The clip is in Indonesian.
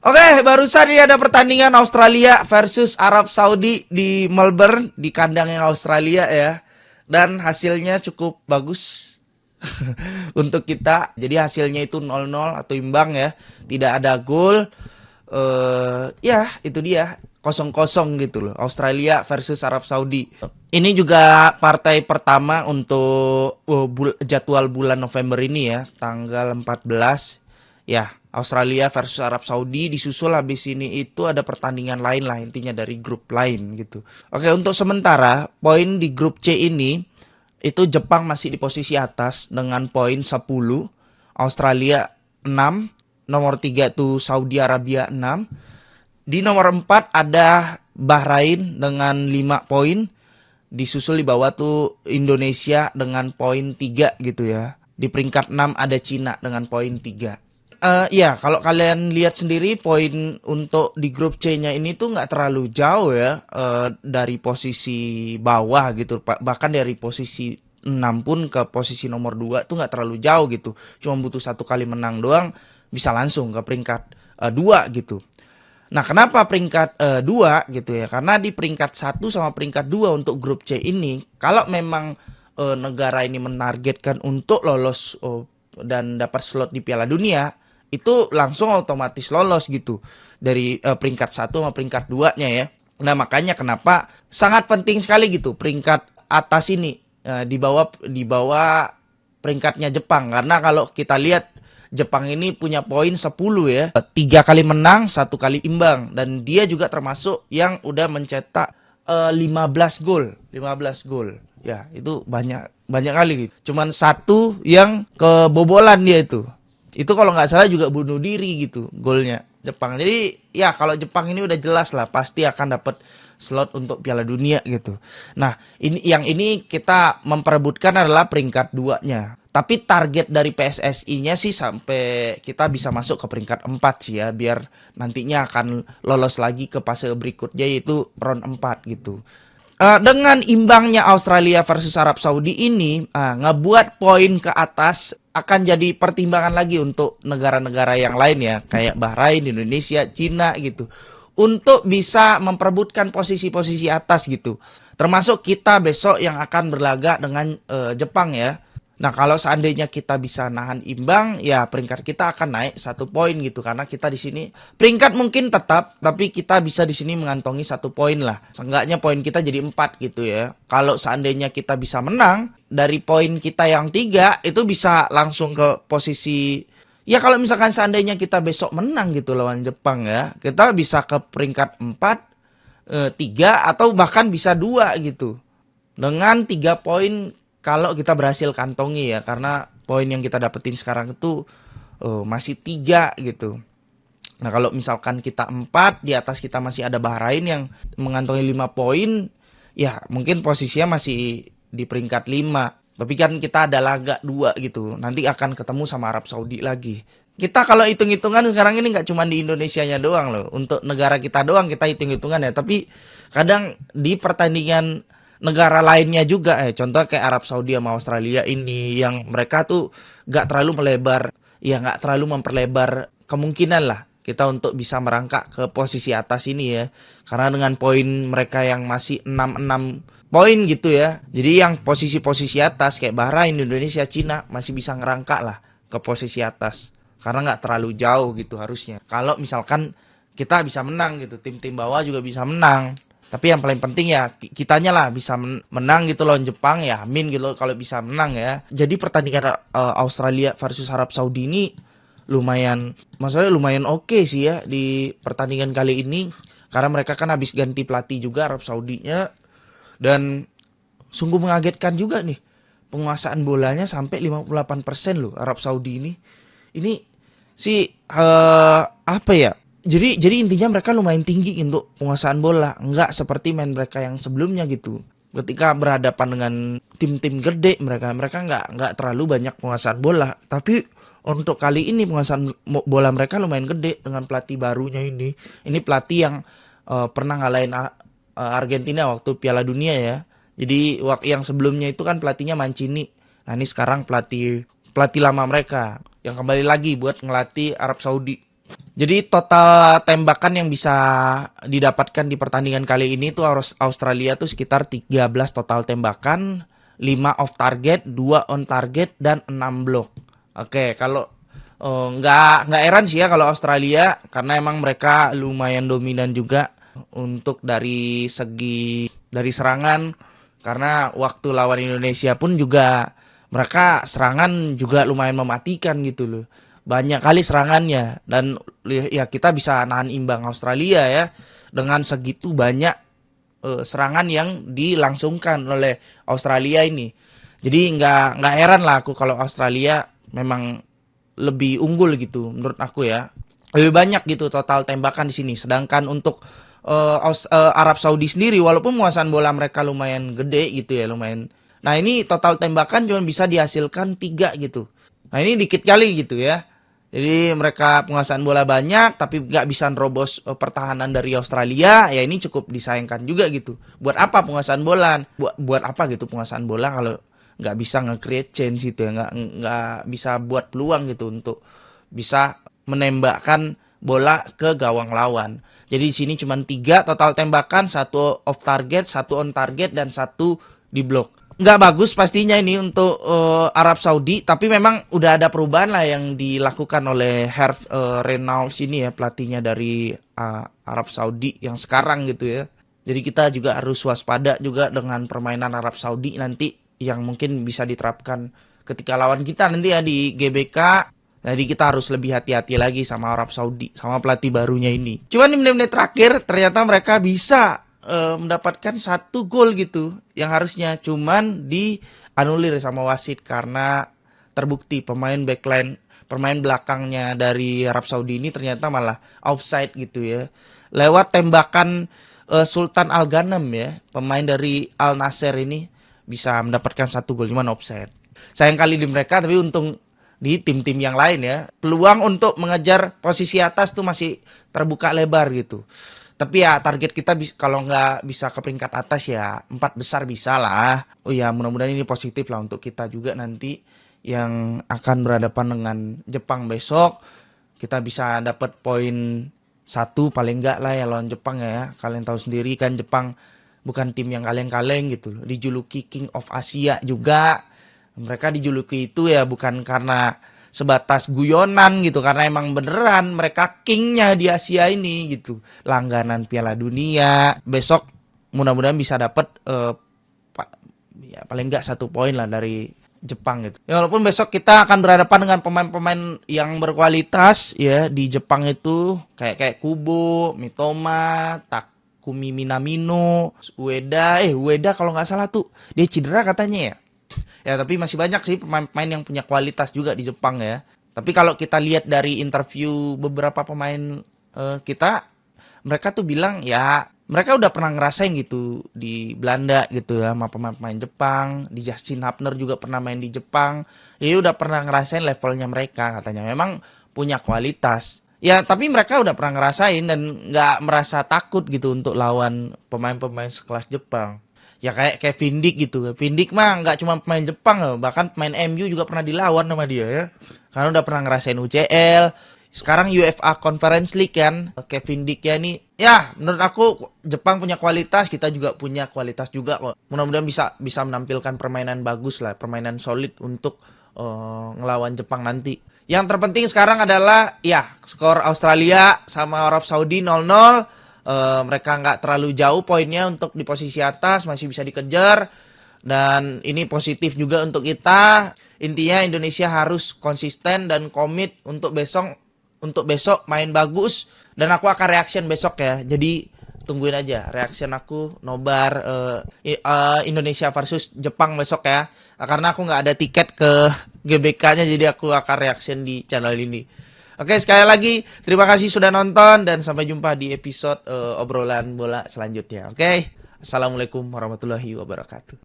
Oke, barusan ini ada pertandingan Australia versus Arab Saudi di Melbourne, di kandangnya Australia ya. Dan hasilnya cukup bagus untuk kita. Jadi hasilnya itu 0-0 atau imbang ya. Tidak ada gol. Ya, itu dia. Kosong-kosong gitu loh. Australia versus Arab Saudi. Ini juga partai pertama untuk jadwal bulan November ini ya, tanggal 14. Ya, Australia versus Arab Saudi, disusul habis ini itu ada pertandingan lain lah, intinya dari grup lain gitu. Oke, untuk sementara poin di grup C ini itu Jepang masih di posisi atas dengan poin 10, Australia 6, nomor 3 itu Saudi Arabia 6. Di nomor 4 ada Bahrain dengan 5 poin. Disusul di bawah tuh Indonesia dengan poin 3 gitu ya. Di peringkat 6 ada Cina dengan poin 3. Ya, kalau kalian lihat sendiri poin untuk di grup C-nya ini tuh nggak terlalu jauh ya, dari posisi bawah gitu. Bahkan dari posisi 6 pun ke posisi nomor 2 tuh nggak terlalu jauh gitu. Cuma butuh satu kali menang doang bisa langsung ke peringkat 2 gitu. Nah, kenapa peringkat 2 gitu ya? Karena di peringkat 1 sama peringkat 2 untuk grup C ini, kalau memang negara ini menargetkan untuk lolos dan dapat slot di Piala Dunia, itu langsung otomatis lolos gitu dari peringkat 1 sama peringkat 2-nya ya. Nah, makanya kenapa sangat penting sekali gitu peringkat atas ini di bawah peringkatnya Jepang, karena kalau kita lihat Jepang ini punya poin 10 ya. 3 kali menang, 1 kali imbang. Dan dia juga termasuk yang udah mencetak 15 gol. 15 gol. Ya, itu banyak kali gitu. Cuman satu yang kebobolan dia itu. Itu kalau nggak salah juga bunuh diri gitu golnya Jepang. Jadi ya kalau Jepang ini udah jelas lah pasti akan dapat slot untuk Piala Dunia gitu. Nah, ini kita memperebutkan adalah peringkat 2-nya. Tapi target dari PSSI-nya sih sampai kita bisa masuk ke peringkat 4 sih ya, biar nantinya akan lolos lagi ke fase berikutnya yaitu round 4 gitu. Dengan imbangnya Australia versus Arab Saudi ini ngebuat poin ke atas akan jadi pertimbangan lagi untuk negara-negara yang lain ya, kayak Bahrain, Indonesia, Cina gitu, untuk bisa memperebutkan posisi-posisi atas gitu. Termasuk kita besok yang akan berlaga dengan Jepang ya. Nah, kalau seandainya kita bisa nahan imbang, ya peringkat kita akan naik 1 poin gitu, karena kita di sini peringkat mungkin tetap, tapi kita bisa di sini mengantongi 1 poin lah. Seenggaknya poin kita jadi 4 gitu ya. Kalau seandainya kita bisa menang dari poin kita yang 3, itu bisa langsung ke posisi, ya kalau misalkan seandainya kita besok menang gitu lawan Jepang ya, kita bisa ke peringkat 4, 3 atau bahkan bisa 2 gitu. Dengan 3 poin kalau kita berhasil kantongi ya, karena poin yang kita dapetin sekarang itu masih 3 gitu. Nah, kalau misalkan kita 4, di atas kita masih ada Bahrain yang mengantongi 5 poin, ya mungkin posisinya masih di peringkat 5. Tapi kan kita ada laga 2 gitu. Nanti akan ketemu sama Arab Saudi lagi. Kita kalau hitung-hitungan sekarang ini nggak cuma di Indonesianya doang loh. Untuk negara kita doang kita hitung-hitungan ya. Tapi kadang di pertandingan negara lainnya juga contoh kayak Arab Saudi sama Australia ini yang mereka tuh nggak terlalu melebar, ya nggak terlalu memperlebar kemungkinan lah kita untuk bisa merangkak ke posisi atas ini ya, karena dengan poin mereka yang masih 6 poin gitu ya, jadi yang posisi-posisi atas kayak Bahrain, Indonesia, Cina masih bisa ngerangkak lah ke posisi atas karena nggak terlalu jauh gitu harusnya. Kalau misalkan kita bisa menang gitu, tim-tim bawah juga bisa menang. Tapi yang paling penting ya kitanya lah bisa menang gitu lawan Jepang ya, amin gitu kalau bisa menang ya. Jadi pertandingan Australia versus Arab Saudi ini maksudnya lumayan oke sih ya di pertandingan kali ini. Karena mereka kan habis ganti pelatih juga Arab Saudinya. Dan sungguh mengagetkan juga nih. Penguasaan bolanya sampai 58% loh Arab Saudi ini. Ini sih apa ya? Jadi intinya mereka lumayan tinggi untuk penguasaan bola, nggak seperti main mereka yang sebelumnya gitu. Ketika berhadapan dengan tim-tim gede mereka nggak terlalu banyak penguasaan bola. Tapi untuk kali ini penguasaan bola mereka lumayan gede dengan pelatih barunya ini. Ini pelatih yang pernah ngalahin Argentina waktu Piala Dunia ya. Jadi yang sebelumnya itu kan pelatihnya Mancini. Nah, ini sekarang pelatih lama mereka yang kembali lagi buat ngelatih Arab Saudi. Jadi total tembakan yang bisa didapatkan di pertandingan kali ini tuh Australia tuh sekitar 13 total tembakan, 5 off target, 2 on target, dan 6 block. Oke, kalau nggak heran sih ya kalau Australia, karena emang mereka lumayan dominan juga untuk dari serangan, karena waktu lawan Indonesia pun juga mereka serangan juga lumayan mematikan gitu loh. Banyak kali serangannya, dan ya kita bisa nahan imbang Australia ya dengan segitu banyak serangan yang dilangsungkan oleh Australia ini. Jadi nggak heran lah aku kalau Australia memang lebih unggul gitu menurut aku ya. Lebih banyak gitu total tembakan di sini. Sedangkan untuk Arab Saudi sendiri, walaupun penguasaan bola mereka lumayan gede gitu ya, lumayan. Nah ini total tembakan cuma bisa dihasilkan 3 gitu. Nah ini dikit kali gitu ya. Jadi mereka penguasaan bola banyak tapi nggak bisa nerobos pertahanan dari Australia. Ya ini cukup disayangkan juga gitu. Buat apa penguasaan bola? Buat apa gitu penguasaan bola kalau nggak bisa nge-create change gitu ya, nggak bisa buat peluang gitu untuk bisa menembakkan bola ke gawang lawan. Jadi di sini cuma 3 total tembakan, 1 off target, 1 on target, dan 1 di blok. Nggak bagus pastinya ini untuk Arab Saudi, tapi memang udah ada perubahan lah yang dilakukan oleh Herve Renard ini ya, pelatihnya dari Arab Saudi yang sekarang gitu ya. Jadi kita juga harus waspada juga dengan permainan Arab Saudi nanti yang mungkin bisa diterapkan ketika lawan kita nanti ya di GBK. Jadi kita harus lebih hati-hati lagi sama Arab Saudi, sama pelatih barunya ini. Cuman di menit-menit terakhir ternyata mereka bisa mendapatkan 1 gol gitu, yang harusnya cuman dianulir sama wasit karena terbukti pemain belakangnya dari Arab Saudi ini ternyata malah offside gitu ya. Lewat tembakan Sultan Al Ghanem ya, pemain dari Al Nassr ini bisa mendapatkan 1 gol cuman offside. Sayang kali di mereka, tapi untung di tim-tim yang lain ya, peluang untuk mengejar posisi atas tuh masih terbuka lebar gitu. Tapi ya target kita kalau nggak bisa ke peringkat atas ya 4 besar bisa lah. Oh ya mudah-mudahan ini positif lah untuk kita juga nanti yang akan berhadapan dengan Jepang besok. Kita bisa dapat poin 1 paling nggak lah ya lawan Jepang ya. Kalian tahu sendiri kan Jepang bukan tim yang kaleng-kaleng gitu loh. Dijuluki King of Asia juga. Mereka dijuluki itu ya bukan karena sebatas guyonan gitu, karena emang beneran mereka kingnya di Asia ini gitu. Langganan Piala Dunia. Besok mudah-mudahan bisa dapat ya paling nggak 1 poin lah dari Jepang gitu. Ya walaupun besok kita akan berhadapan dengan pemain-pemain yang berkualitas ya di Jepang itu kayak Kubo, Mitoma, Takumi Minamino, Ueda kalau nggak salah tuh dia cedera katanya ya. Ya tapi masih banyak sih pemain-pemain yang punya kualitas juga di Jepang ya. Tapi kalau kita lihat dari interview beberapa pemain kita, mereka tuh bilang ya mereka udah pernah ngerasain gitu di Belanda gitu ya sama pemain-pemain Jepang. Di Justin Hapner juga pernah main di Jepang. Ya udah pernah ngerasain levelnya mereka katanya. Memang punya kualitas. Ya tapi mereka udah pernah ngerasain dan nggak merasa takut gitu untuk lawan pemain-pemain sekelas Jepang. Ya kayak Kevin Dick gitu. Kevin Dick mah nggak cuma pemain Jepang loh, bahkan pemain MU juga pernah dilawan sama dia ya. Karena udah pernah ngerasain UCL. Sekarang UEFA Conference League kan. Kevin Dick ya nih. Ya menurut aku Jepang punya kualitas, kita juga punya kualitas juga kok. Mudah-mudahan bisa menampilkan permainan bagus lah, permainan solid untuk ngelawan Jepang nanti. Yang terpenting sekarang adalah ya skor Australia sama Arab Saudi 0-0. Mereka nggak terlalu jauh poinnya untuk di posisi atas, masih bisa dikejar. Dan ini positif juga untuk kita. Intinya Indonesia harus konsisten dan komit untuk besok main bagus. Dan aku akan reaction besok ya. Jadi tungguin aja reaction aku nobar Indonesia versus Jepang besok ya. Karena aku nggak ada tiket ke GBK-nya, jadi aku akan reaction di channel ini. Oke, sekali lagi terima kasih sudah nonton dan sampai jumpa di episode obrolan bola selanjutnya. Oke, assalamualaikum warahmatullahi wabarakatuh.